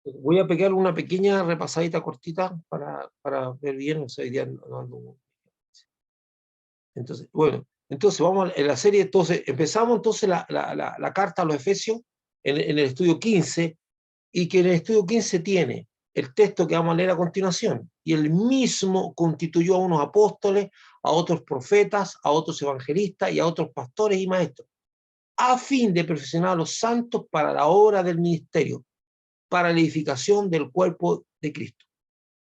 Voy a pegar una pequeña repasadita cortita para ver bien, o sea, hoy día no ando. Entonces, bueno, entonces vamos en la serie, entonces empezamos entonces la carta a los Efesios en el estudio 15, y que en el estudio 15 tiene el texto que vamos a leer a continuación, y él mismo constituyó a unos apóstoles, a otros profetas, a otros evangelistas y a otros pastores y maestros, a fin de perfeccionar a los santos para la obra del ministerio, para la edificación del cuerpo de Cristo,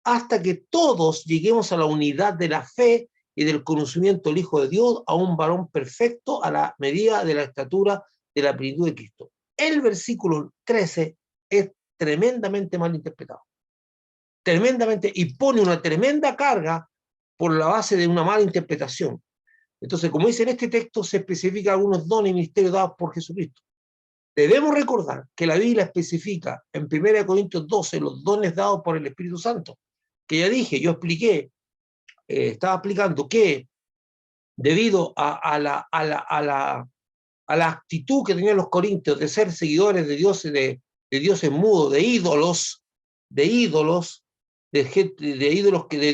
hasta que todos lleguemos a la unidad de la fe y del conocimiento del Hijo de Dios, a un varón perfecto a la medida de la estatura de la plenitud de Cristo. El versículo 13 es tremendamente mal interpretado, tremendamente, y pone una tremenda carga por la base de una mala interpretación. Entonces, como dice en este texto, se especifican algunos dones y ministerios dados por Jesucristo. Debemos recordar que la Biblia especifica en 1 Corintios 12 los dones dados por el Espíritu Santo, que ya dije, yo expliqué, estaba explicando que debido a la actitud que tenían los corintios de ser seguidores de dioses mudos, de ídolos, de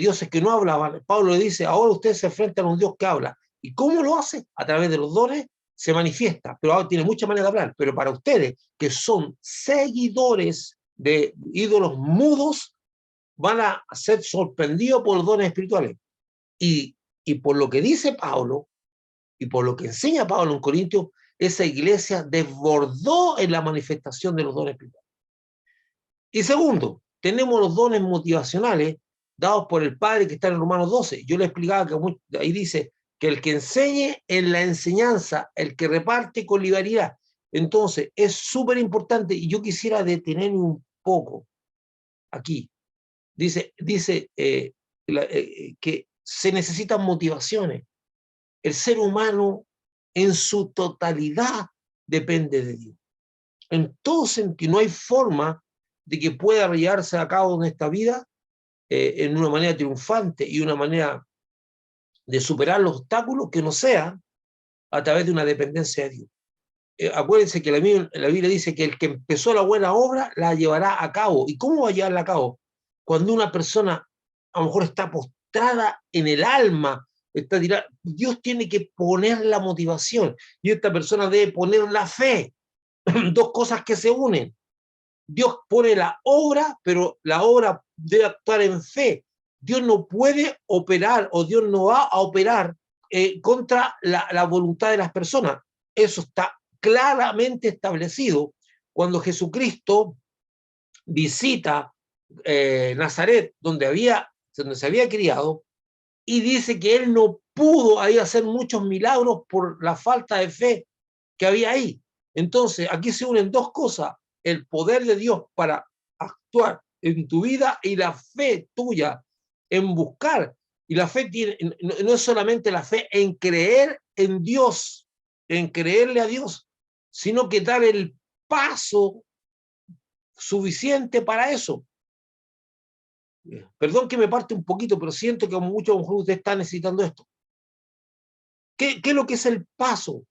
dioses que no hablaban, Pablo le dice, ahora ustedes se enfrentan a un Dios que habla. ¿Y cómo lo hace? A través de los dones se manifiesta, pero ahora tiene muchas maneras de hablar. Pero para ustedes, que son seguidores de ídolos mudos, van a ser sorprendidos por los dones espirituales. Y, y por lo que dice Pablo, y por lo que enseña Pablo en Corintios, esa iglesia desbordó en la manifestación de los dones espirituales. Y segundo, tenemos los dones motivacionales dados por el Padre que está en Romanos 12. Yo le explicaba que ahí dice que el que enseñe en la enseñanza, el que reparte con liberalidad. Entonces, es súper importante, y yo quisiera detenerme un poco aquí. Dice que se necesitan motivaciones. El ser humano en su totalidad depende de Dios. En todo sentido, no hay forma de que pueda llevarse a cabo en esta vida en una manera triunfante y una manera de superar los obstáculos que no sea a través de una dependencia de Dios. Acuérdense que la Biblia dice que el que empezó la buena obra la llevará a cabo. ¿Y cómo va a llevarla a cabo? Cuando una persona a lo mejor está postrada en el alma, está tirada, Dios tiene que poner la motivación y esta persona debe poner la fe. Dos cosas que se unen. Dios pone la obra, pero la obra debe actuar en fe. Dios no puede operar, o Dios no va a operar contra la voluntad de las personas. Eso está claramente establecido cuando Jesucristo visita Nazaret, donde se había criado, y dice que él no pudo ahí hacer muchos milagros por la falta de fe que había ahí. Entonces, aquí se unen dos cosas: el poder de Dios para actuar en tu vida y la fe tuya en buscar. Y la fe no es solamente la fe en creer en Dios, en creerle a Dios, sino que dar el paso suficiente para eso. Perdón que me parte un poquito, pero siento que muchos de ustedes están necesitando esto. ¿Qué es lo que es el paso?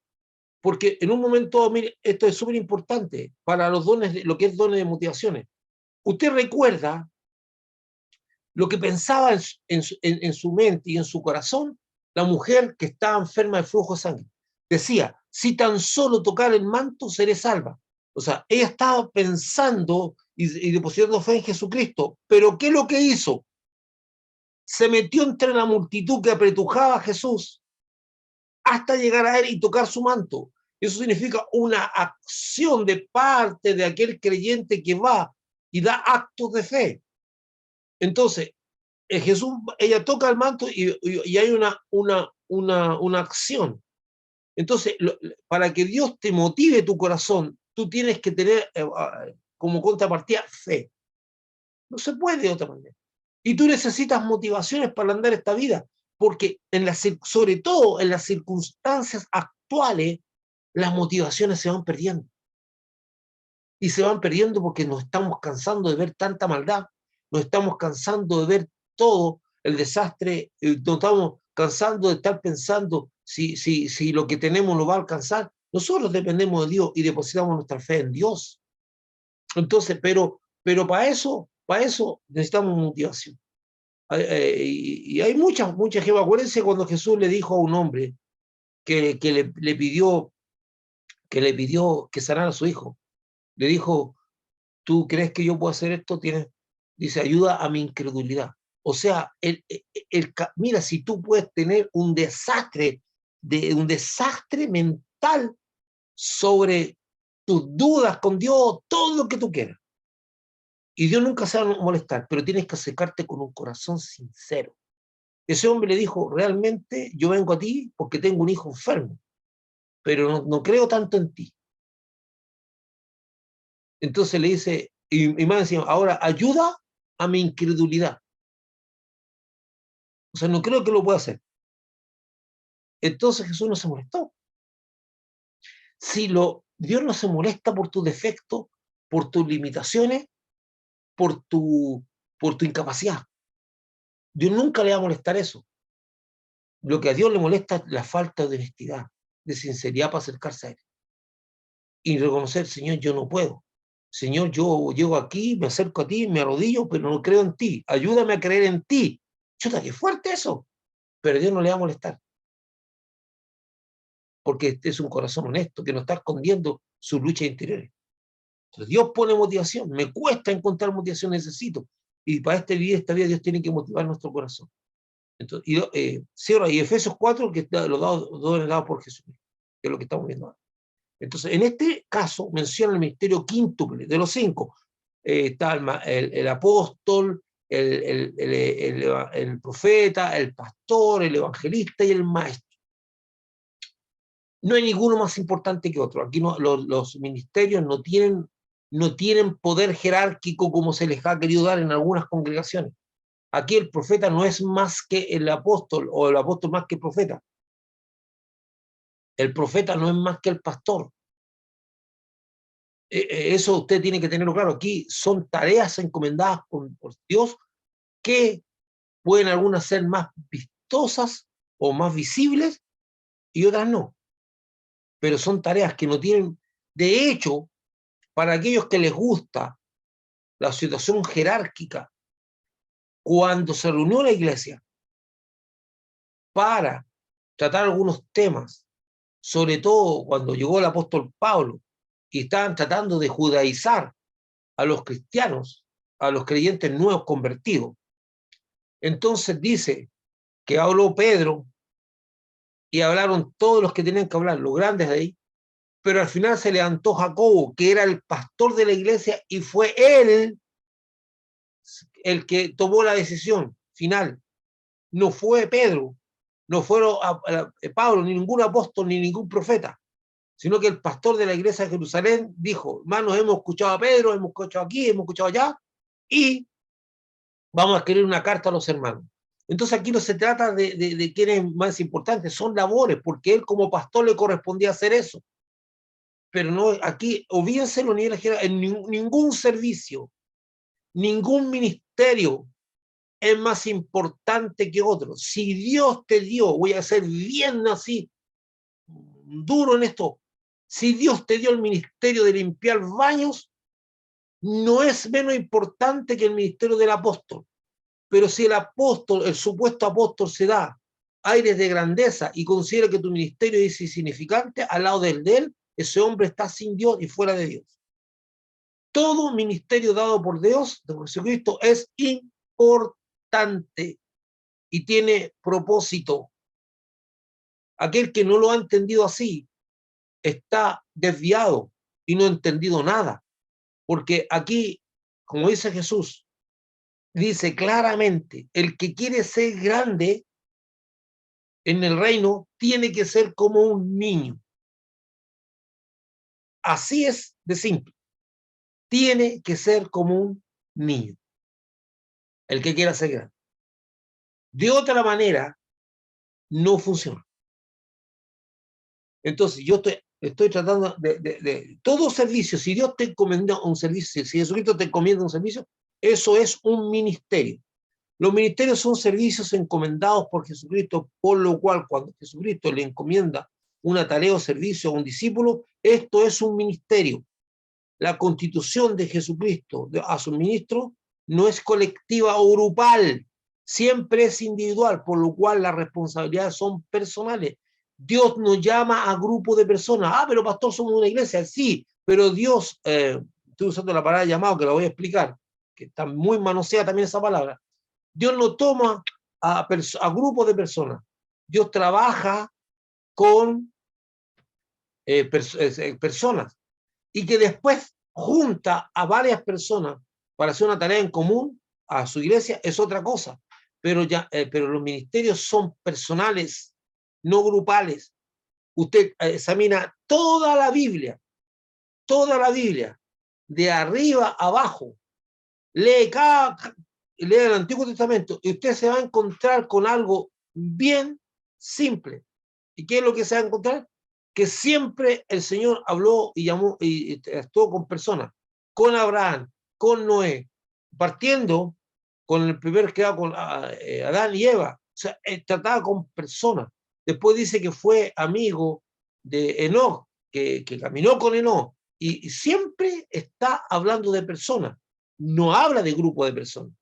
Porque en un momento, mire, esto es súper importante para los dones, lo que es dones de motivaciones. Usted recuerda lo que pensaba en su mente y en su corazón la mujer que estaba enferma de flujo de sangre. Decía, si tan solo tocar el manto, seré salva. O sea, ella estaba pensando y depositando fe en Jesucristo. Pero ¿qué es lo que hizo? Se metió entre la multitud que apretujaba a Jesús hasta llegar a él y tocar su manto. Eso significa una acción de parte de aquel creyente que va y da actos de fe. Entonces, Jesús, ella toca el manto y hay una acción. Entonces, para que Dios te motive tu corazón, tú tienes que tener como contrapartida fe. No se puede de otra manera. Y tú necesitas motivaciones para andar esta vida, porque sobre todo en las circunstancias actuales, las motivaciones se van perdiendo. Y se van perdiendo porque nos estamos cansando de ver tanta maldad, nos estamos cansando de ver todo el desastre, nos estamos cansando de estar pensando si lo que tenemos lo va a alcanzar. Nosotros dependemos de Dios y depositamos nuestra fe en Dios. Entonces, pero Pero para eso necesitamos motivación. Y hay muchas Jehová. Acuérdense cuando Jesús le dijo a un hombre que le pidió que sanara a su hijo. Le dijo, ¿tú crees que yo puedo hacer esto? Dice, ayuda a mi incredulidad. O sea, mira, si tú puedes tener un desastre mental sobre tus dudas con Dios, todo lo que tú quieras. Y Dios nunca se va a molestar, pero tienes que acercarte con un corazón sincero. Ese hombre le dijo, realmente yo vengo a ti porque tengo un hijo enfermo, pero no creo tanto en ti. Entonces le dice, y más encima, ahora ayuda a mi incredulidad. O sea, no creo que lo pueda hacer. Entonces Jesús no se molestó. Dios no se molesta por tus defectos, por tus limitaciones, por tu incapacidad. Dios nunca le va a molestar eso. Lo que a Dios le molesta es la falta de honestidad, de sinceridad para acercarse a Él. Y reconocer, Señor, yo no puedo. Señor, yo llego aquí, me acerco a ti, me arrodillo, pero no creo en ti. Ayúdame a creer en ti. Chuta, qué fuerte eso. Pero a Dios no le va a molestar. Porque este es un corazón honesto que no está escondiendo sus luchas interiores. Entonces, Dios pone motivación. Me cuesta encontrar motivación, necesito. Y para esta vida Dios tiene que motivar nuestro corazón. Entonces, cierra, y Efesios 4, que está los dados por Jesucristo, que es lo que estamos viendo ahora. Entonces, en este caso, menciona el ministerio quíntuple de los 5. Está el apóstol, el profeta, el pastor, el evangelista y el maestro. No hay ninguno más importante que otro. Aquí los ministerios no tienen poder jerárquico como se les ha querido dar en algunas congregaciones. Aquí el profeta no es más que el apóstol, o el apóstol más que el profeta. El profeta no es más que el pastor. Eso usted tiene que tenerlo claro. Aquí son tareas encomendadas por Dios que pueden algunas ser más vistosas o más visibles y otras no. Pero son tareas que no tienen, de hecho, para aquellos que les gusta la situación jerárquica, cuando se reunió la iglesia para tratar algunos temas, sobre todo cuando llegó el apóstol Pablo y estaban tratando de judaizar a los cristianos, a los creyentes nuevos convertidos. Entonces dice que habló Pedro y hablaron todos los que tenían que hablar, los grandes de ahí, pero al final se levantó Jacobo, que era el pastor de la iglesia, y fue él el que tomó la decisión final. No fue Pedro, no fueron Pablo, ni ningún apóstol, ni ningún profeta, sino que el pastor de la iglesia de Jerusalén dijo, hermanos, hemos escuchado a Pedro, hemos escuchado aquí, hemos escuchado allá, y vamos a escribir una carta a los hermanos. Entonces aquí no se trata de quién es más importante, son labores, porque él como pastor le correspondía hacer eso. Pero no, aquí, olvídense en ningún servicio, ningún ministerio es más importante que otro. Si Dios te dio, voy a ser bien así, duro en esto, si Dios te dio el ministerio de limpiar baños, no es menos importante que el ministerio del apóstol. Pero si el supuesto apóstol se da aires de grandeza y considera que tu ministerio es insignificante, al lado de él, ese hombre está sin Dios y fuera de Dios. Todo ministerio dado por Dios, de Jesucristo, es importante y tiene propósito. Aquel que no lo ha entendido así está desviado y no ha entendido nada. Porque aquí, como dice Jesús, dice claramente, el que quiere ser grande en el reino tiene que ser como un niño. Así es de simple. Tiene que ser como un niño. El que quiera ser grande. De otra manera, no funciona. Entonces, yo estoy tratando de todo servicio, si Dios te encomienda un servicio, si Jesucristo te encomienda un servicio, eso es un ministerio. Los ministerios son servicios encomendados por Jesucristo, por lo cual cuando Jesucristo le encomienda una tarea o servicio a un discípulo, esto es un ministerio. la constitución de Jesucristo a sus ministros no es colectiva o grupal, siempre es individual, por lo cual las responsabilidades son personales. Dios nos llama a grupos de personas. Ah, pero pastor, somos una iglesia. Sí, pero Dios, estoy usando la palabra llamado, que la voy a explicar, que está muy manoseada también esa palabra. Dios no toma a grupos de personas. Dios trabaja con personas y que después junta a varias personas para hacer una tarea en común a su iglesia es otra cosa. Pero los ministerios son personales, no grupales. Usted examina toda la Biblia, de arriba a abajo, lee el Antiguo Testamento y usted se va a encontrar con algo bien simple. ¿Y qué es lo que se va a encontrar? Que siempre el Señor habló y llamó y estuvo con personas, con Abraham, con Noé, partiendo con el primer que con Adán y Eva. O sea, trataba con personas. Después dice que fue amigo de Enoch, que caminó con Enoch, y siempre está hablando de personas, no habla de grupo de personas.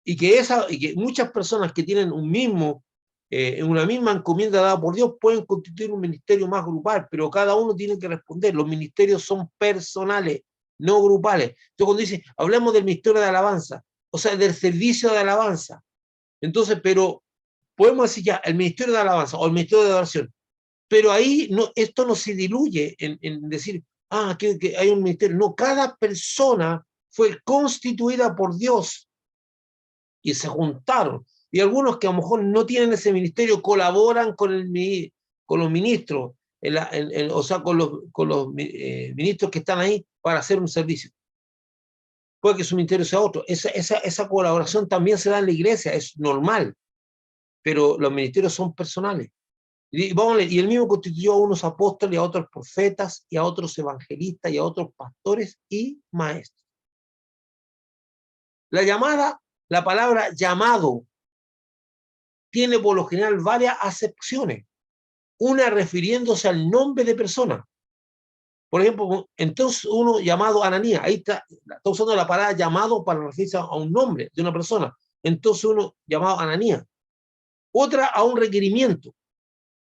Y que muchas personas que tienen una misma encomienda dada por Dios pueden constituir un ministerio más grupal, pero cada uno tiene que responder. Los ministerios son personales, no grupales. Entonces, cuando dice, hablemos del ministerio de alabanza, o sea, del servicio de alabanza. Entonces, pero podemos decir ya, el ministerio de alabanza o el ministerio de adoración, pero ahí no, esto no se diluye en decir, que hay un ministerio. No, cada persona fue constituida por Dios y se juntaron. Y algunos que a lo mejor no tienen ese ministerio colaboran con los ministros, o sea, con los ministros que están ahí para hacer un servicio. Puede que su ministerio sea otro. Esa colaboración también se da en la iglesia, es normal, pero los ministerios son personales. Y él mismo constituyó a unos apóstoles, a otros profetas, y a otros evangelistas, y a otros pastores y maestros. La palabra llamado tiene por lo general varias acepciones, una refiriéndose al nombre de persona. Por ejemplo, entonces uno llamado Ananías, ahí está usando la palabra llamado para referirse a un nombre de una persona. Entonces uno llamado Ananías. Otra a un requerimiento.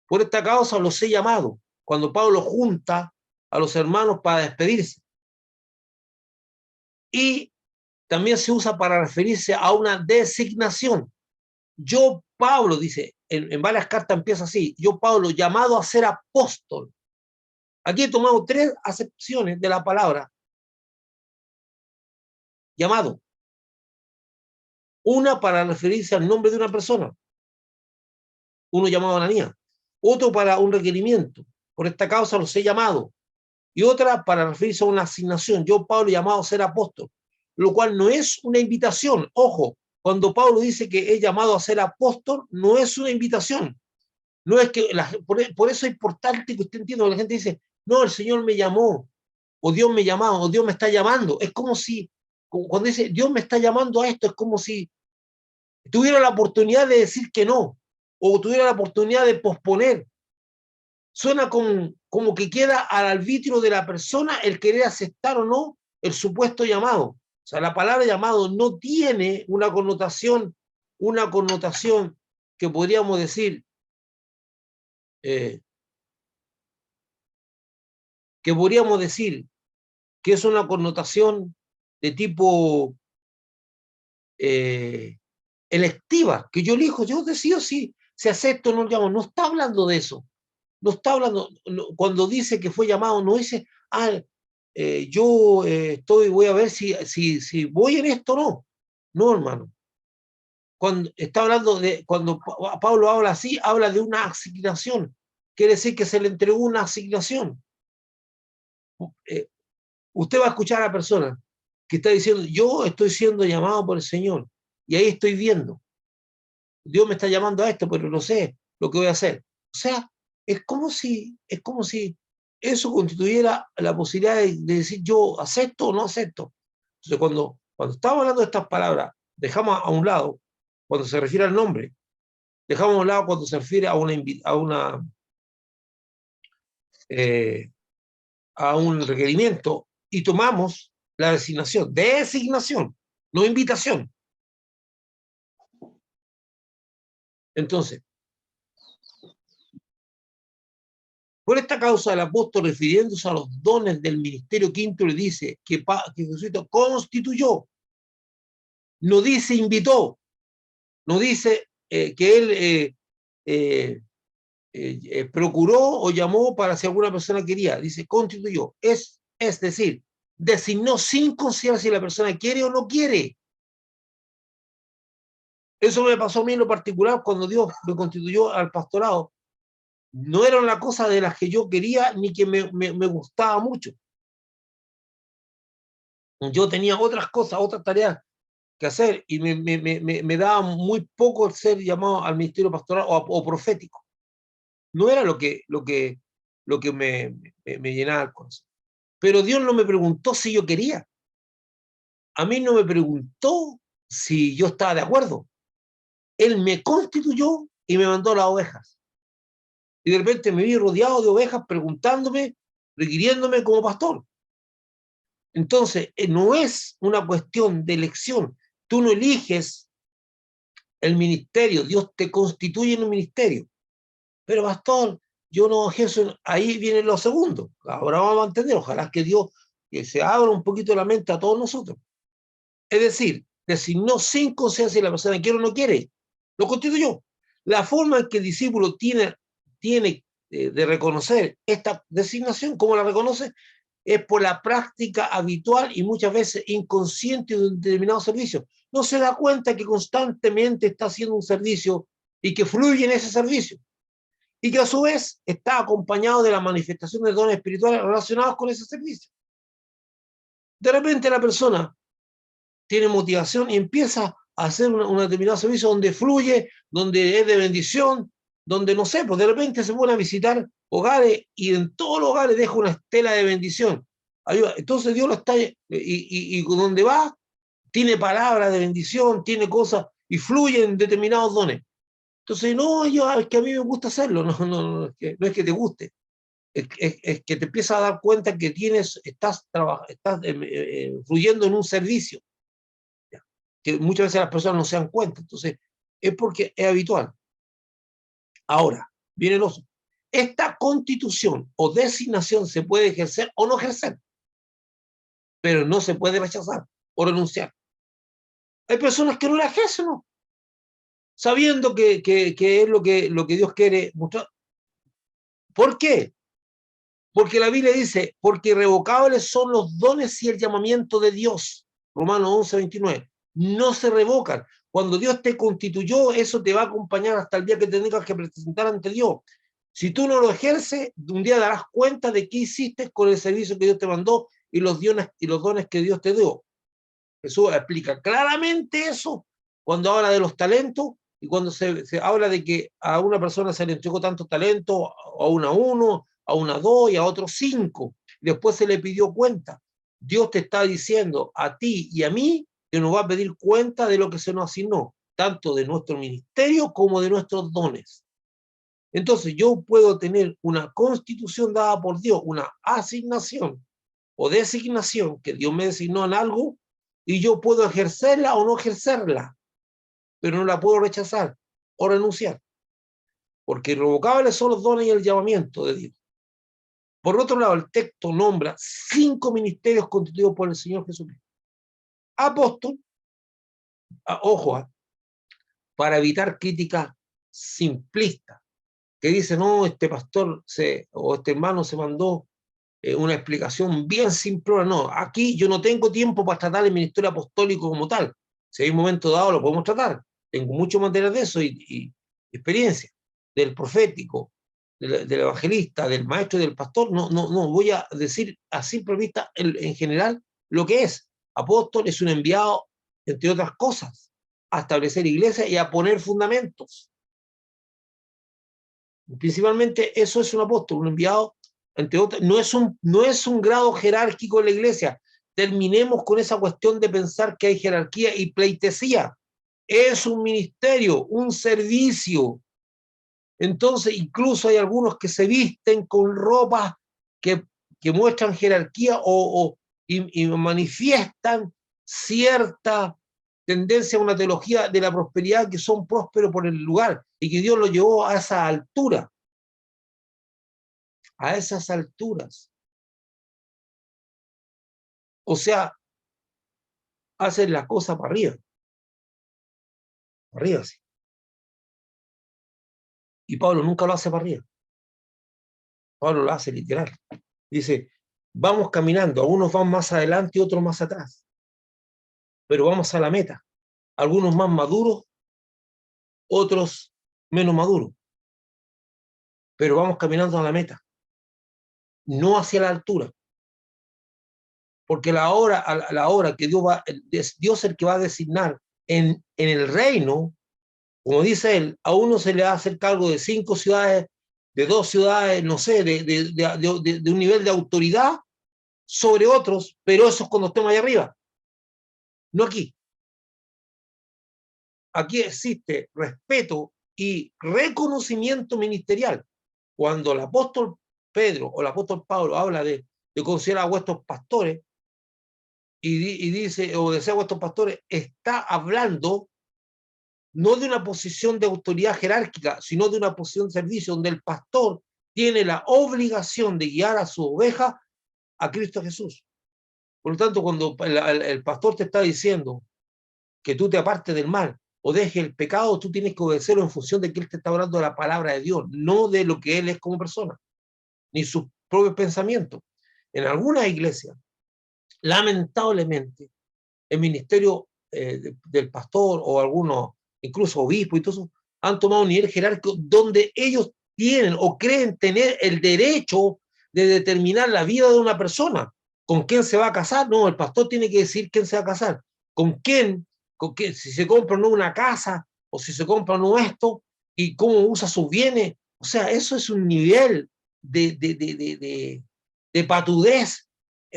Por esta causa los he llamado, cuando Pablo junta a los hermanos para despedirse. Y también se usa para referirse a una designación. Yo, Pablo, dice, en varias cartas empieza así, yo, Pablo, llamado a ser apóstol. Aquí he tomado 3 acepciones de la palabra llamado. Una para referirse al nombre de una persona, uno llamado Ananías. Otro para un requerimiento, por esta causa los he llamado. Y otra para referirse a una asignación, yo, Pablo, llamado a ser apóstol, lo cual no es una invitación. Ojo, cuando Pablo dice que es llamado a ser apóstol, no es una invitación. No es que por eso es importante que usted entienda, que la gente dice, no, el Señor me llamó, o Dios me llamó, o Dios me está llamando. Es como si, cuando dice Dios me está llamando a esto, es como si tuviera la oportunidad de decir que no, o tuviera la oportunidad de posponer. Suena como que queda al arbitrio de la persona el querer aceptar o no el supuesto llamado. O sea, la palabra llamado no tiene una connotación que podríamos decir que es una connotación de tipo electiva, que yo elijo, yo decido si acepto o no llamo. No está hablando de eso. No está hablando, cuando dice que fue llamado, no dice, yo voy a ver si voy en esto o no. No, hermano. Cuando está hablando cuando Pablo habla así, habla de una asignación. Quiere decir que se le entregó una asignación. Usted va a escuchar a la persona que está diciendo, yo estoy siendo llamado por el Señor, y ahí estoy viendo. Dios me está llamando a esto, pero no sé lo que voy a hacer. O sea, es como si eso constituyera la posibilidad de decir yo acepto o no acepto. Entonces, cuando estamos hablando de estas palabras, dejamos a un lado, cuando se refiere al nombre, dejamos a un lado cuando se refiere a un requerimiento, y tomamos la designación, no invitación. Entonces, por esta causa el apóstol, refiriéndose a los dones del ministerio quinto, le dice que Jesucristo constituyó, no dice invitó, no dice que él procuró o llamó para si alguna persona quería, dice constituyó, es decir, designó sin considerar si la persona quiere o no quiere. Eso me pasó a mí en lo particular cuando Dios me constituyó al pastorado. No era una cosa de las que yo quería ni que me gustaba mucho. Yo tenía otras cosas, otras tareas que hacer y me daba muy poco el ser llamado al ministerio pastoral o profético. No era lo que me llenaba el corazón. Pero Dios no me preguntó si yo quería. A mí no me preguntó si yo estaba de acuerdo. Él me constituyó y me mandó las ovejas. Y de repente me vi rodeado de ovejas preguntándome, requiriéndome como pastor. Entonces, no es una cuestión de elección. Tú no eliges el ministerio, Dios te constituye en un ministerio. Pero pastor, yo no ejerzo, ahí viene lo segundo. Ahora vamos a entender, ojalá que Dios que se abra un poquito la mente a todos nosotros. Es decir, designó sin conciencia si la persona quiere o no quiere, lo constituyó. La forma en que el discípulo tiene de reconocer esta designación, ¿cómo la reconoce? Es por la práctica habitual y muchas veces inconsciente de un determinado servicio. No se da cuenta que constantemente está haciendo un servicio y que fluye en ese servicio. Y que a su vez está acompañado de la manifestación de dones espirituales relacionados con ese servicio. De repente la persona tiene motivación y empieza a hacer un determinado servicio donde fluye, donde es de bendición, donde no sé, pues de repente se pone a visitar hogares y en todos los hogares deja una estela de bendición. Entonces Dios lo está, y donde va, tiene palabras de bendición, tiene cosas y fluyen determinados dones. Entonces, no, es que a mí me gusta hacerlo, no es que te guste, es que te empiezas a dar cuenta que estás fluyendo en un servicio, que muchas veces las personas no se dan cuenta. Entonces, es porque es habitual. Ahora, viene el oso. Esta constitución o designación se puede ejercer o no ejercer, pero no se puede rechazar o renunciar. Hay personas que no la ejercen, ¿no? Sabiendo que es lo que Dios quiere mostrar. ¿Por qué? Porque la Biblia dice, porque irrevocables son los dones y el llamamiento de Dios. Romanos 11:29. No se revocan. Cuando Dios te constituyó, eso te va a acompañar hasta el día que te tengas que presentar ante Dios. Si tú no lo ejerces, un día darás cuenta de qué hiciste con el servicio que Dios te mandó y los dones que Dios te dio. Jesús explica claramente eso cuando habla de los talentos y cuando se habla de que a una persona se le entregó tantos talentos, a uno, a una dos y a otros 5. Después se le pidió cuenta. Dios te está diciendo a ti y a mí que nos va a pedir cuenta de lo que se nos asignó, tanto de nuestro ministerio como de nuestros dones. Entonces yo puedo tener una constitución dada por Dios, una asignación o designación que Dios me designó en algo y yo puedo ejercerla o no ejercerla, pero no la puedo rechazar o renunciar, porque irrevocables son los dones y el llamamiento de Dios. Por otro lado, el texto nombra 5 ministerios constituidos por el Señor Jesucristo. Apóstol, ojo, para evitar críticas simplistas, que dice, no, este pastor o este hermano se mandó una explicación bien simple. No, aquí yo no tengo tiempo para tratar el ministerio apostólico como tal. Si hay un momento dado lo podemos tratar. Tengo mucho material de eso y experiencia del profético, del evangelista, del maestro y del pastor. No voy a decir a simple vista en general lo que es. Apóstol es un enviado, entre otras cosas, a establecer iglesias y a poner fundamentos. Principalmente eso es un apóstol, un enviado, entre otras. No es un grado jerárquico en la iglesia. Terminemos con esa cuestión de pensar que hay jerarquía y pleitesía. Es un ministerio, un servicio. Entonces, incluso hay algunos que se visten con ropas que muestran jerarquía o y manifiestan cierta tendencia a una teología de la prosperidad, que son prósperos por el lugar y que Dios lo llevó a esa altura, a esas alturas. O sea, hacen la cosa para arriba, sí. Y Pablo nunca lo hace para arriba. Pablo lo hace literal. Dice, vamos caminando, algunos van más adelante y otros más atrás, pero vamos a la meta. Algunos más maduros, otros menos maduros, pero vamos caminando a la meta, no hacia la altura, porque la hora que Dios es el que va a designar en el reino, como dice él, a uno se le va a hacer cargo de 5 ciudades, de 2 ciudades, no sé, de un nivel de autoridad sobre otros, pero eso es cuando estemos allá arriba, no aquí. Aquí existe respeto y reconocimiento ministerial. Cuando el apóstol Pedro o el apóstol Pablo habla de considerar a vuestros pastores y dice, o desea a vuestros pastores, está hablando no de una posición de autoridad jerárquica, sino de una posición de servicio, donde el pastor tiene la obligación de guiar a su oveja a Cristo Jesús. Por lo tanto, cuando el pastor te está diciendo que tú te apartes del mal o dejes el pecado, tú tienes que obedecerlo en función de que él te está hablando de la palabra de Dios, no de lo que él es como persona, ni sus propios pensamientos. En algunas iglesias, lamentablemente, el ministerio del pastor o algunos, incluso obispos y todo eso, han tomado un nivel jerárquico donde ellos tienen o creen tener el derecho de determinar la vida de una persona. ¿Con quién se va a casar? No, el pastor tiene que decir quién se va a casar. ¿Con quién? Si se compra o no una casa, o si se compra o no esto, y cómo usa sus bienes. O sea, eso es un nivel de patudez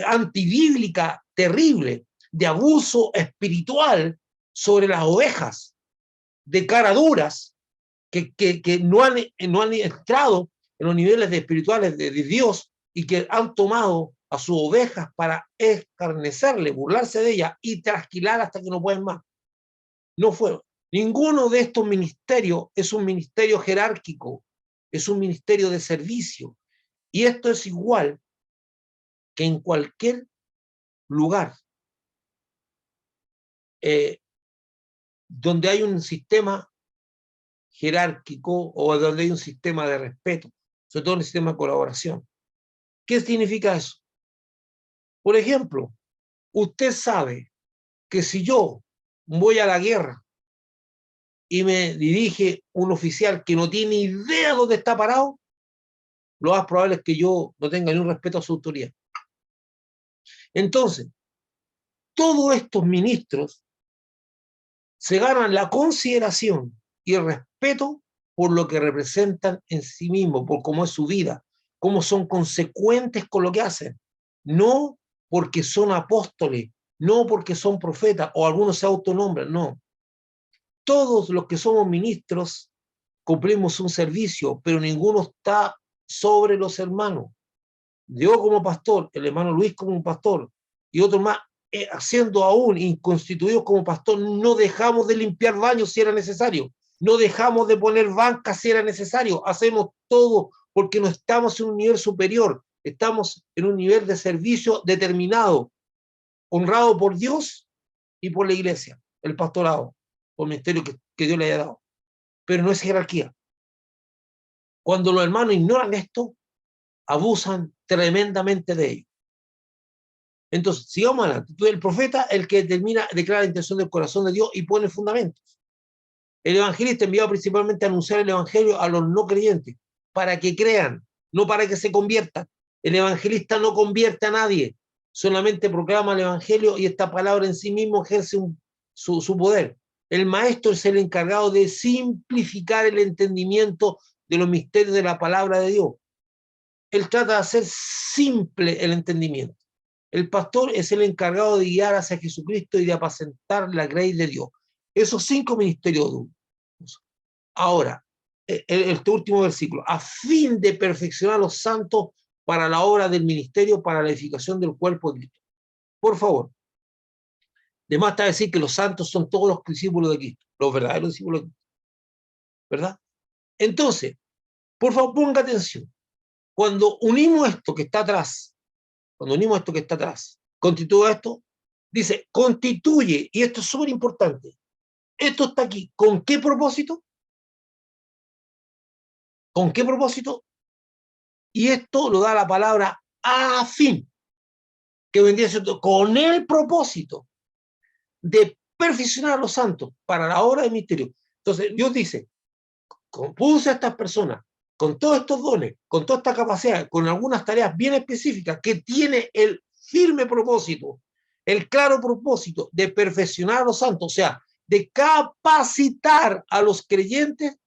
antibíblica terrible, de abuso espiritual sobre las ovejas, de caraduras que no han entrado en los niveles espirituales de Dios y que han tomado a sus ovejas para escarnecerle, burlarse de ella y trasquilar hasta que no pueden más. No fue. Ninguno de estos ministerios es un ministerio jerárquico, es un ministerio de servicio. Y esto es igual que en cualquier lugar donde hay un sistema jerárquico o donde hay un sistema de respeto, sobre todo un sistema de colaboración. ¿Qué significa eso? Por ejemplo, usted sabe que si yo voy a la guerra y me dirige un oficial que no tiene idea dónde está parado, lo más probable es que yo no tenga ni un respeto a su autoridad. Entonces, todos estos ministros se ganan la consideración y el respeto por lo que representan en sí mismos, por cómo es su vida, cómo son consecuentes con lo que hacen, no porque son apóstoles, no porque son profetas o algunos se autonombran, no. Todos los que somos ministros cumplimos un servicio, pero ninguno está sobre los hermanos. Yo como pastor, el hermano Luis como un pastor y otros más, siendo aún inconstituidos como pastor, no dejamos de limpiar baños si era necesario, no dejamos de poner bancas si era necesario, hacemos todo porque no estamos en un nivel superior, estamos en un nivel de servicio determinado, honrado por Dios y por la iglesia, el pastorado, por el ministerio que Dios le haya dado. Pero no es jerarquía. Cuando los hermanos ignoran esto, abusan tremendamente de ello. Entonces, sigamos adelante. Entonces, el profeta, el que declara la intención del corazón de Dios y pone fundamentos. El evangelista enviado principalmente a anunciar el evangelio a los no creyentes, para que crean, no para que se conviertan. El evangelista no convierte a nadie, solamente proclama el evangelio y esta palabra en sí mismo ejerce su poder. El maestro es el encargado de simplificar el entendimiento de los misterios de la palabra de Dios. Él trata de hacer simple el entendimiento. El pastor es el encargado de guiar hacia Jesucristo y de apacentar la grey de Dios. Esos 5 ministerios. Ahora, este último versículo, a fin de perfeccionar a los santos para la obra del ministerio, para la edificación del cuerpo de Cristo. por favor. De más está decir que los santos son todos los discípulos de Cristo, los verdaderos discípulos de Cristo, ¿verdad? Entonces, por favor, ponga atención. Cuando unimos esto que está atrás, constituye esto, dice, constituye, y esto es súper importante, esto está aquí, ¿con qué propósito? ¿Con qué propósito? Y esto lo da la palabra a fin, que vendría siendo con el propósito de perfeccionar a los santos para la obra del misterio. Entonces, Dios dice, compuse a estas personas con todos estos dones, con toda esta capacidad, con algunas tareas bien específicas, que tiene el firme propósito, el claro propósito de perfeccionar a los santos, o sea, de capacitar a los creyentes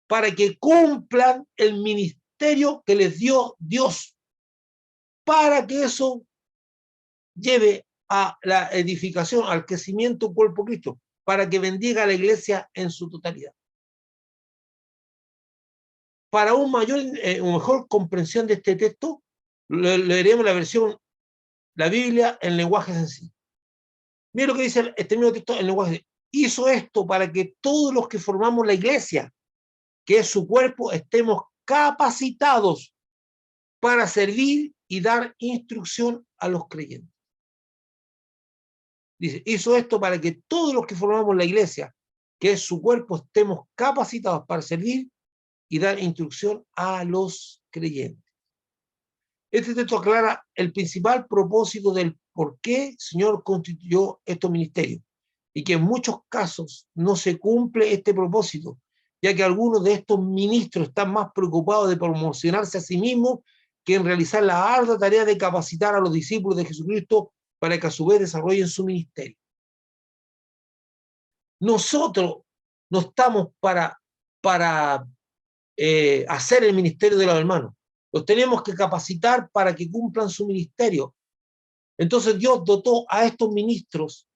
para que cumplan el ministerio que les dio Dios, para que eso lleve a la edificación, al crecimiento del cuerpo de Cristo, para que bendiga a la iglesia en su totalidad. Para una mejor comprensión de este texto, leeremos la versión, la Biblia en lenguaje sencillo. Mira lo que dice este mismo texto en lenguaje sencillo. Hizo esto para que todos los que formamos la iglesia, que es su cuerpo, estemos capacitados para servir y dar instrucción a los creyentes. Dice, hizo esto para que todos los que formamos la iglesia, que es su cuerpo, estemos capacitados para servir y dar instrucción a los creyentes. Este texto aclara el principal propósito del por qué el Señor constituyó estos ministerios y que en muchos casos no se cumple este propósito, ya que algunos de estos ministros están más preocupados de promocionarse a sí mismos que en realizar la ardua tarea de capacitar a los discípulos de Jesucristo para que a su vez desarrollen su ministerio. Nosotros no estamos para hacer el ministerio de los hermanos. Los tenemos que capacitar para que cumplan su ministerio. Entonces Dios dotó a estos ministros,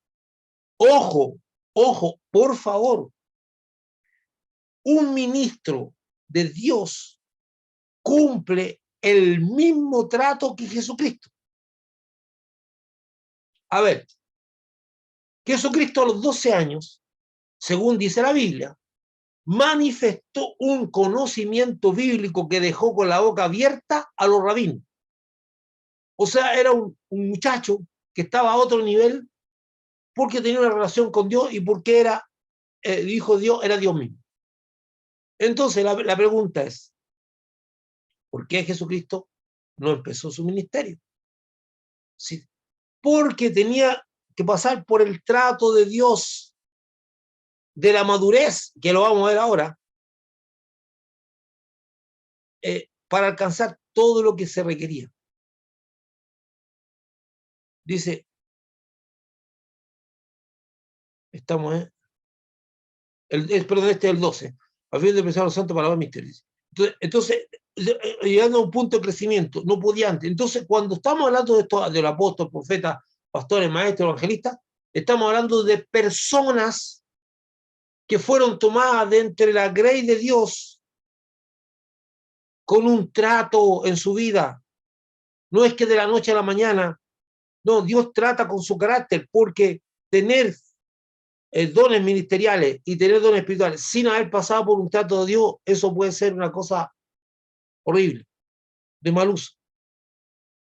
ojo, por favor, un ministro de Dios cumple el mismo trato que Jesucristo. A ver, Jesucristo a los 12 años, según dice la Biblia, manifestó un conocimiento bíblico que dejó con la boca abierta a los rabinos. O sea, era un muchacho que estaba a otro nivel porque tenía una relación con Dios y porque era, dijo Dios, era Dios mismo. Entonces la pregunta es, ¿por qué Jesucristo no empezó su ministerio? Sí, porque tenía que pasar por el trato de Dios, de la madurez, que lo vamos a ver ahora, para alcanzar todo lo que se requería. Dice, estamos perdón, este es el 12, a fin de empezar a los santos para los misterios. Entonces, llegando a un punto de crecimiento, no podía antes. Entonces, cuando estamos hablando de esto, del apóstol, profeta, pastores, maestros, evangelistas, estamos hablando de personas que fueron tomadas de entre la grey de Dios con un trato en su vida. No es que de la noche a la mañana, no, Dios trata con su carácter, porque tener dones ministeriales y tener dones espirituales sin haber pasado por un trato de Dios, eso puede ser una cosa horrible, de mal uso.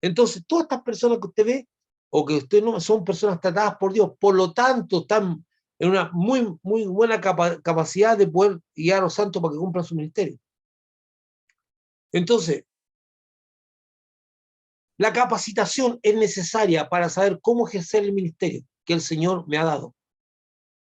Entonces, todas estas personas que usted ve, o que usted no, son personas tratadas por Dios, por lo tanto, están en una muy buena capacidad de poder guiar a los santos para que cumplan su ministerio. Entonces, la capacitación es necesaria para saber cómo ejercer el ministerio que el Señor me ha dado,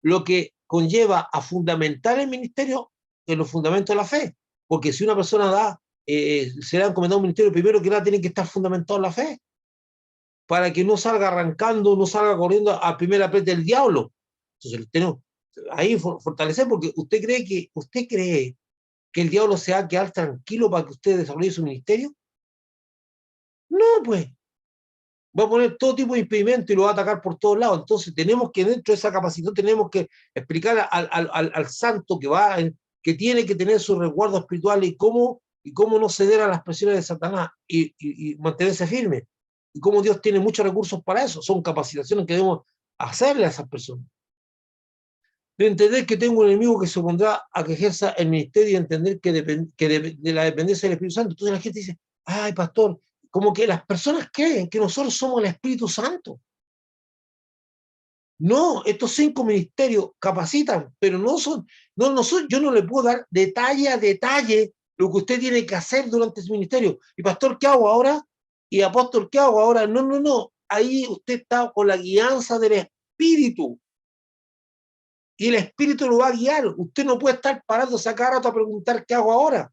lo que conlleva a fundamentar el ministerio en los fundamentos de la fe, porque si una persona se le ha encomendado un ministerio, primero que nada tiene que estar fundamentado en la fe, para que no salga arrancando, no salga corriendo a primera apriete del diablo. Entonces tenemos ahí fortalecer, porque usted cree que el diablo se va a quedar tranquilo para que usted desarrolle su ministerio. No, pues va a poner todo tipo de impedimento y lo va a atacar por todos lados. Entonces tenemos que, dentro de esa capacidad, tenemos que explicar al santo que tiene que tener su resguardo espiritual y cómo no ceder a las presiones de Satanás y mantenerse firme. y cómo Dios tiene muchos recursos para eso. Son capacitaciones que debemos hacerle a esas personas. De entender que tengo un enemigo que se opondrá a que ejerza el ministerio y entender que, de la dependencia del Espíritu Santo. Entonces la gente dice, ay, pastor, como que las personas creen que nosotros somos el Espíritu Santo. No, estos 5 ministerios capacitan, pero no son, yo no le puedo dar detalle a detalle lo que usted tiene que hacer durante ese ministerio. Y pastor, ¿qué hago ahora? Y apóstol, ¿qué hago ahora? No. Ahí usted está con la guianza del Espíritu. Y el Espíritu lo va a guiar. Usted no puede estar parándose a cada rato a preguntar qué hago ahora.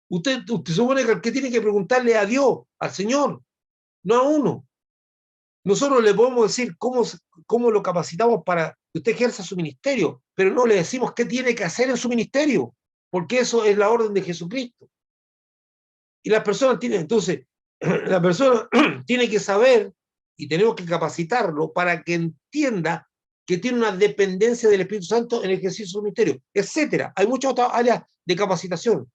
Usted supone que el que tiene que preguntarle a Dios, al Señor, no a uno. Nosotros le podemos decir cómo lo capacitamos para que usted ejerza su ministerio, pero no le decimos qué tiene que hacer en su ministerio, porque eso es la orden de Jesucristo. Y las personas tienen, entonces, la persona tiene que saber y tenemos que capacitarlo para que entienda que tiene una dependencia del Espíritu Santo en el ejercicio de su ministerio, etcétera. Hay muchas otras áreas de capacitación.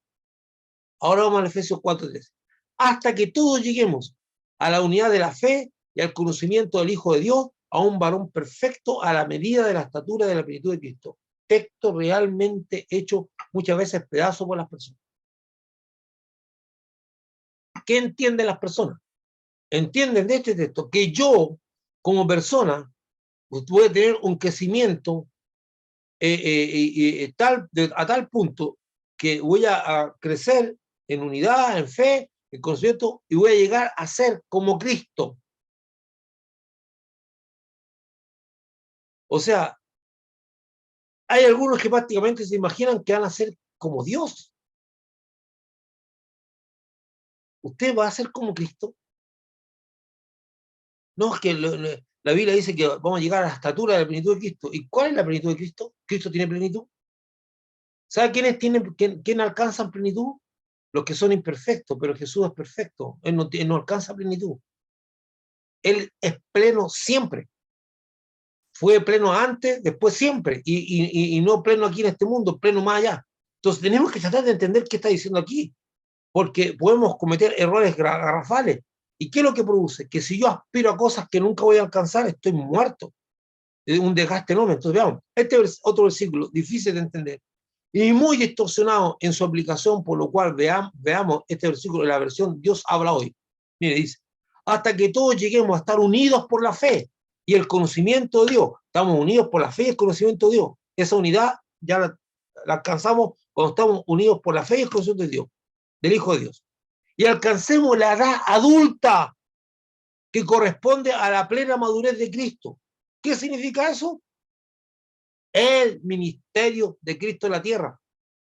Ahora vamos al Efesios 4:3. Hasta que todos lleguemos a la unidad de la fe y al conocimiento del Hijo de Dios, a un varón perfecto a la medida de la estatura de la plenitud de Cristo. Texto realmente hecho muchas veces pedazo por las personas. ¿Qué entienden las personas? Entienden de este texto que yo, como persona, voy a tener un crecimiento a tal punto que voy a crecer en unidad, en fe, en conocimiento, y voy a llegar a ser como Cristo. O sea, hay algunos que prácticamente se imaginan que van a ser como Dios. ¿Usted va a ser como Cristo? No, es que la Biblia dice que vamos a llegar a la estatura de la plenitud de Cristo. ¿Y cuál es la plenitud de Cristo? ¿Cristo tiene plenitud? ¿Sabe quién alcanzan plenitud? Los que son imperfectos, pero Jesús es perfecto. Él no alcanza plenitud. Él es pleno siempre. Fue pleno antes, después siempre. Y no pleno aquí en este mundo, pleno más allá. Entonces tenemos que tratar de entender qué está diciendo aquí, porque podemos cometer errores garrafales. ¿Y qué es lo que produce? Que si yo aspiro a cosas que nunca voy a alcanzar, estoy muerto. Es un desgaste enorme. Entonces veamos, este es otro versículo difícil de entender y muy distorsionado en su aplicación, por lo cual veamos este versículo en la versión Dios habla hoy. Mire, dice, hasta que todos lleguemos a estar unidos por la fe y el conocimiento de Dios. Estamos unidos por la fe y el conocimiento de Dios. Esa unidad ya la alcanzamos cuando estamos unidos por la fe y el conocimiento de Dios, del Hijo de Dios. Y alcancemos la edad adulta que corresponde a la plena madurez de Cristo. ¿Qué significa eso? El ministerio de Cristo en la tierra.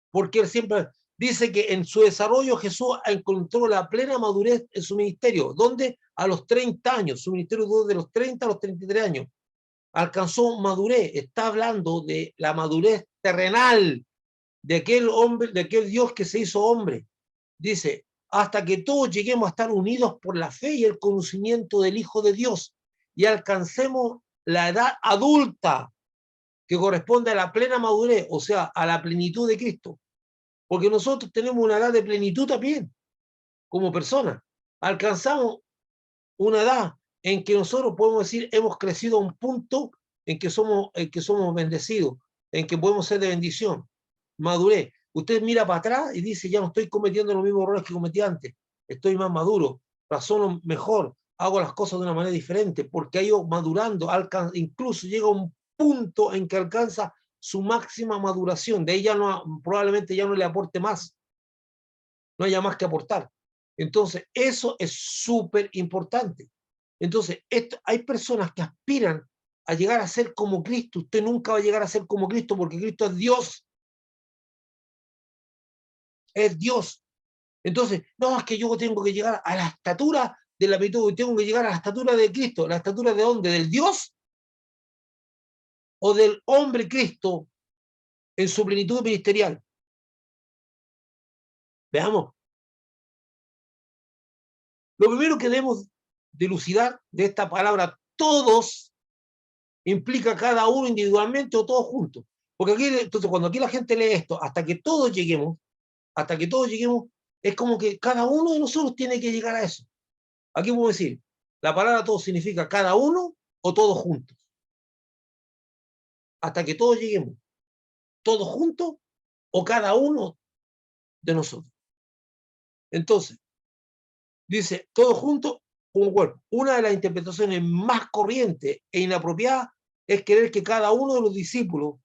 Porque él siempre dice que en su desarrollo Jesús encontró la plena madurez en su ministerio. ¿Dónde? A los 30 años. Su ministerio duró de los 30 a los 33 años. Alcanzó madurez. Está hablando de la madurez terrenal de aquel hombre, de aquel Dios que se hizo hombre. Dice, hasta que todos lleguemos a estar unidos por la fe y el conocimiento del Hijo de Dios y alcancemos la edad adulta que corresponde a la plena madurez, o sea, a la plenitud de Cristo. Porque nosotros tenemos una edad de plenitud también, como personas. Alcanzamos una edad en que nosotros podemos decir hemos crecido a un punto en que somos bendecidos, en que podemos ser de bendición. Madurez. Usted mira para atrás y dice, ya no estoy cometiendo los mismos errores que cometí antes, estoy más maduro, razono mejor, hago las cosas de una manera diferente, porque ha ido madurando, incluso llega a un punto en que alcanza su máxima maduración, de ahí ya probablemente ya no le aporte más, no haya más que aportar. Entonces, eso es súper importante. Entonces, hay personas que aspiran a llegar a ser como Cristo. Usted nunca va a llegar a ser como Cristo porque Cristo es Dios. Es Dios. Entonces, no, es que yo tengo que llegar a la estatura de la plenitud, tengo que llegar a la estatura de Cristo. ¿La estatura de dónde? ¿Del Dios? ¿O del hombre Cristo en su plenitud ministerial? Veamos. Lo primero que debemos dilucidar de esta palabra todos implica cada uno individualmente o todos juntos. Porque aquí, entonces, cuando aquí la gente lee esto, hasta que todos lleguemos, es como que cada uno de nosotros tiene que llegar a eso. Aquí podemos decir, la palabra todos significa cada uno o todos juntos. Hasta que todos lleguemos, todos juntos o cada uno de nosotros. Entonces, dice, todos juntos como cuerpo. Una de las interpretaciones más corrientes e inapropiadas es creer que cada uno de los discípulos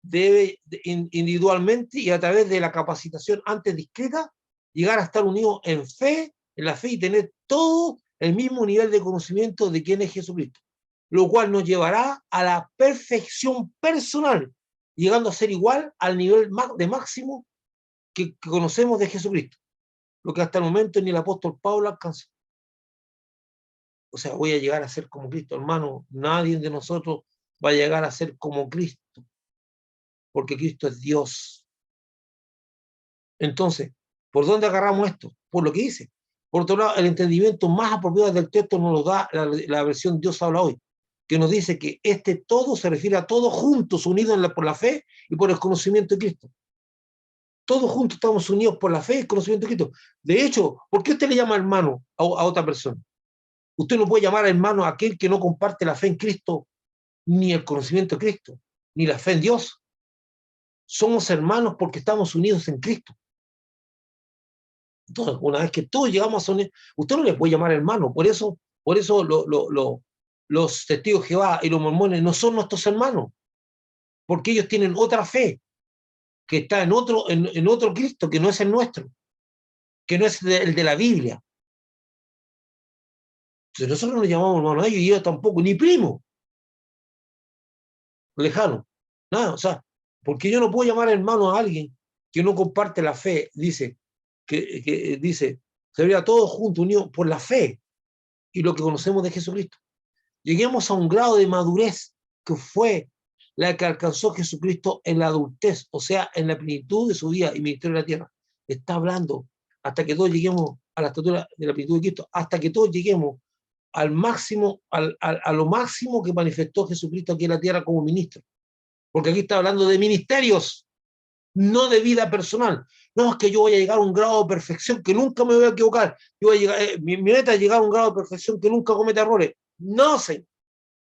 debe individualmente y a través de la capacitación antes discreta llegar a estar unidos en fe, en la fe y tener todo el mismo nivel de conocimiento de quién es Jesucristo, lo cual nos llevará a la perfección personal, llegando a ser igual al nivel de máximo que conocemos de Jesucristo, lo que hasta el momento ni el apóstol Pablo alcanzó. O sea, voy a llegar a ser como Cristo, hermano. Nadie de nosotros va a llegar a ser como Cristo, porque Cristo es Dios. Entonces, ¿por dónde agarramos esto? Por lo que dice. Por otro lado, el entendimiento más apropiado del texto nos lo da la versión Dios habla hoy, que nos dice que este todo se refiere a todos juntos, unidos por la fe y por el conocimiento de Cristo. Todos juntos estamos unidos por la fe y el conocimiento de Cristo. De hecho, ¿por qué usted le llama hermano a otra persona? Usted no puede llamar hermano a aquel que no comparte la fe en Cristo, ni el conocimiento de Cristo, ni la fe en Dios. Somos hermanos porque estamos unidos en Cristo. Entonces, una vez que todos llegamos a unir, usted no le puede llamar hermano. Por eso los testigos de Jehová y los mormones no son nuestros hermanos, porque ellos tienen otra fe, que está en otro Cristo, que no es el nuestro, que no es el de la Biblia. Entonces nosotros nos llamamos hermanos a ellos y ellos tampoco, ni primo, lejano, nada. O sea, porque yo no puedo llamar hermano a alguien que no comparte la fe, dice, que dice, se vería todos juntos, unidos por la fe y lo que conocemos de Jesucristo. Lleguemos a un grado de madurez que fue la que alcanzó Jesucristo en la adultez, o sea, en la plenitud de su vida y ministerio en la tierra. Está hablando hasta que todos lleguemos a la estatura de la plenitud de Cristo, hasta que todos lleguemos al máximo, a lo máximo que manifestó Jesucristo aquí en la tierra como ministro. Porque aquí está hablando de ministerios, no de vida personal. No es que yo voy a llegar a un grado de perfección que nunca me voy a equivocar. Yo voy a llegar, mi meta es llegar a un grado de perfección que nunca cometa errores. No, señor.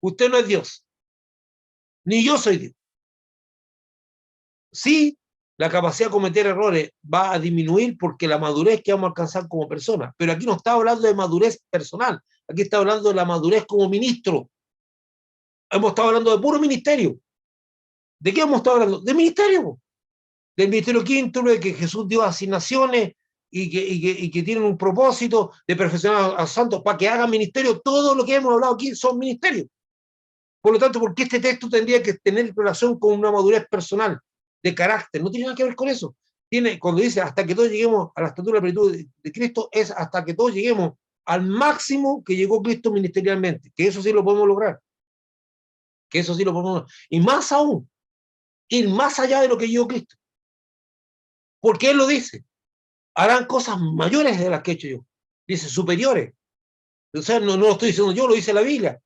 Usted no es Dios. Ni yo soy Dios. Sí, la capacidad de cometer errores va a disminuir porque la madurez que vamos a alcanzar como persona. Pero aquí no está hablando de madurez personal. Aquí está hablando de la madurez como ministro. Hemos estado hablando de puro ministerio. ¿De qué hemos estado hablando? De ministerio. Del ministerio quinto, de que Jesús dio asignaciones y que tienen un propósito de perfeccionar a los santos para que hagan ministerio. Todo lo que hemos hablado aquí son ministerios. Por lo tanto, ¿por qué este texto tendría que tener relación con una madurez personal, de carácter? No tiene nada que ver con eso. Cuando dice hasta que todos lleguemos a la estatura de la plenitud de Cristo, es hasta que todos lleguemos al máximo que llegó Cristo ministerialmente, que eso sí lo podemos lograr. Que eso sí lo podemos lograr. Y más aún, ir más allá de lo que llegó Cristo. Porque Él lo dice. Harán cosas mayores de las que he hecho yo. Dice, superiores. O sea, no lo estoy diciendo yo, lo dice la Biblia.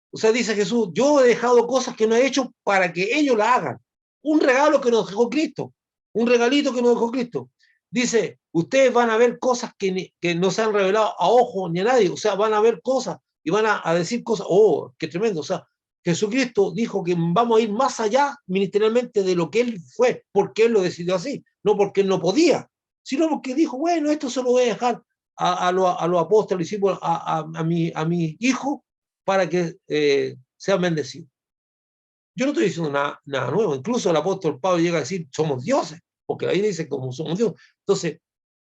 O sea, dice Jesús, yo he dejado cosas que no he hecho para que ellos la hagan. Un regalo que nos dejó Cristo. Un regalito que nos dejó Cristo. Dice, ustedes van a ver cosas que no se han revelado a ojo ni a nadie. O sea, van a ver cosas y van a decir cosas. Oh, qué tremendo. O sea, Jesucristo dijo que vamos a ir más allá ministerialmente de lo que Él fue, porque Él lo decidió así. No porque Él no podía, sino porque dijo, bueno, esto se lo voy a dejar a los apóstoles, discípulos, a mi hijo, para que sean bendecidos. Yo no estoy diciendo nada nuevo. Incluso el apóstol Pablo llega a decir, somos dioses, porque la Biblia dice como somos dioses. Entonces,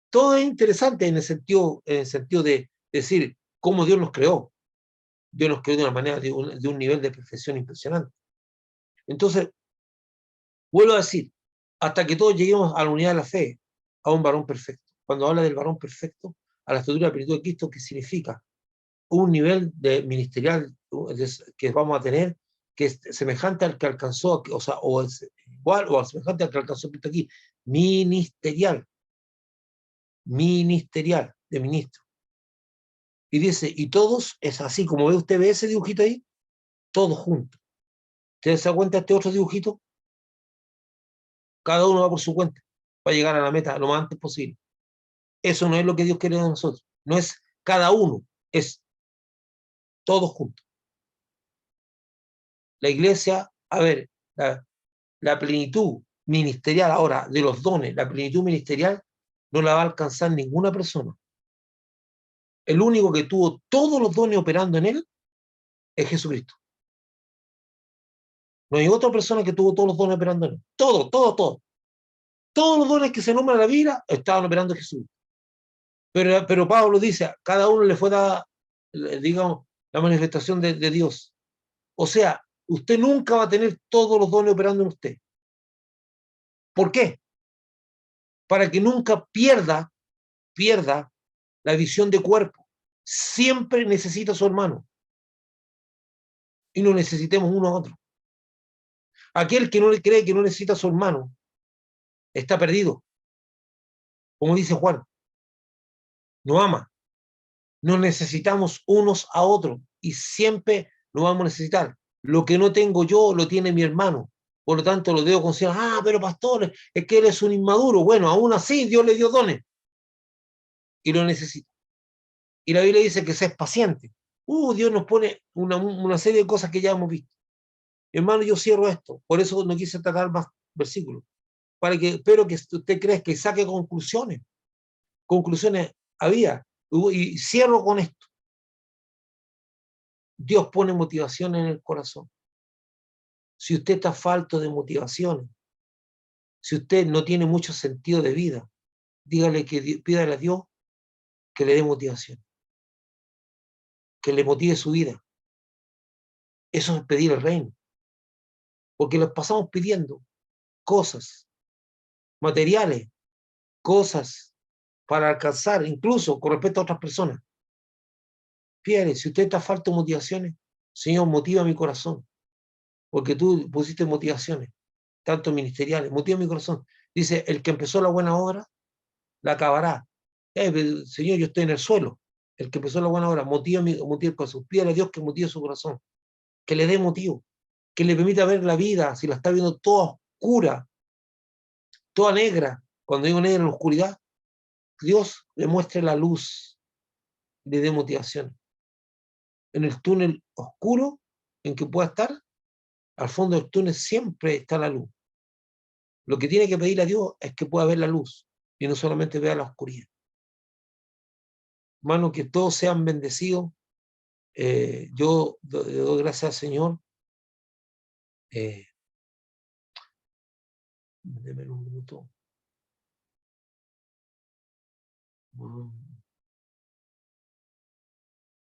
todo es interesante en el sentido de decir cómo Dios nos creó. Dios nos creó de una manera, de un nivel de perfección impresionante. Entonces, vuelvo a decir, hasta que todos lleguemos a la unidad de la fe, a un varón perfecto. Cuando habla del varón perfecto, a la estatura de la plenitud de Cristo, ¿qué significa? Un nivel de ministerial que vamos a tener que es semejante al que alcanzó, o sea, o es igual o semejante al que alcanzó Cristo aquí, ministerial, de ministro. Y dice, y todos, es así, como ve ese dibujito ahí, todos juntos. ¿Ustedes se dan cuenta de este otro dibujito? Cada uno va por su cuenta, para llegar a la meta lo más antes posible. Eso no es lo que Dios quiere de nosotros, no es cada uno, es todos juntos. La iglesia, a ver, la plenitud ministerial ahora de los dones, la plenitud ministerial no la va a alcanzar ninguna persona. El único que tuvo todos los dones operando en él es Jesucristo. No hay otra persona que tuvo todos los dones operando en él. Todo. Todos los dones que se nombran en la Biblia estaban operando en Jesús. Pero Pablo dice, a cada uno le fue dada, digamos, la manifestación de Dios. O sea, usted nunca va a tener todos los dones operando en usted. ¿Por qué? Para que nunca pierda la visión de cuerpo. Siempre necesita a su hermano. Y no necesitemos uno a otro. Aquel que no le cree que no necesita a su hermano está perdido. Como dice Juan, no ama. Nos necesitamos unos a otros y siempre lo vamos a necesitar. Lo que no tengo yo lo tiene mi hermano. Por lo tanto, lo debo considerar, pero pastor, es que él es un inmaduro. Bueno, aún así Dios le dio dones y lo necesita. Y la Biblia dice que se es paciente. Dios nos pone una serie de cosas que ya hemos visto. Hermano, yo cierro esto. Por eso no quise tratar más versículos. Espero que usted cree que saque conclusiones. Conclusiones había. Y cierro con esto. Dios pone motivación en el corazón. Si usted está falto de motivaciones, si usted no tiene mucho sentido de vida, pídale a Dios que le dé motivación, que le motive su vida. Eso es pedir el reino. Porque los pasamos pidiendo cosas materiales, cosas para alcanzar, incluso con respecto a otras personas. Pídale, si usted está falto de motivaciones, Señor, motiva mi corazón, porque tú pusiste motivaciones, tanto ministeriales, motiva mi corazón. Dice, el que empezó la buena obra, la acabará. Señor, yo estoy en el suelo. El que empezó la buena obra, motiva el corazón. Pídale a Dios que motive su corazón, que le dé motivo, que le permita ver la vida, si la está viendo toda oscura, toda negra. Cuando digo negra en la oscuridad, Dios le muestre la luz, le dé motivación. En el túnel oscuro en que pueda estar, al fondo del túnel siempre está la luz. Lo que tiene que pedir a Dios es que pueda ver la luz y no solamente vea la oscuridad. Hermano, que todos sean bendecidos. Yo le doy gracias al Señor. Deme un minuto.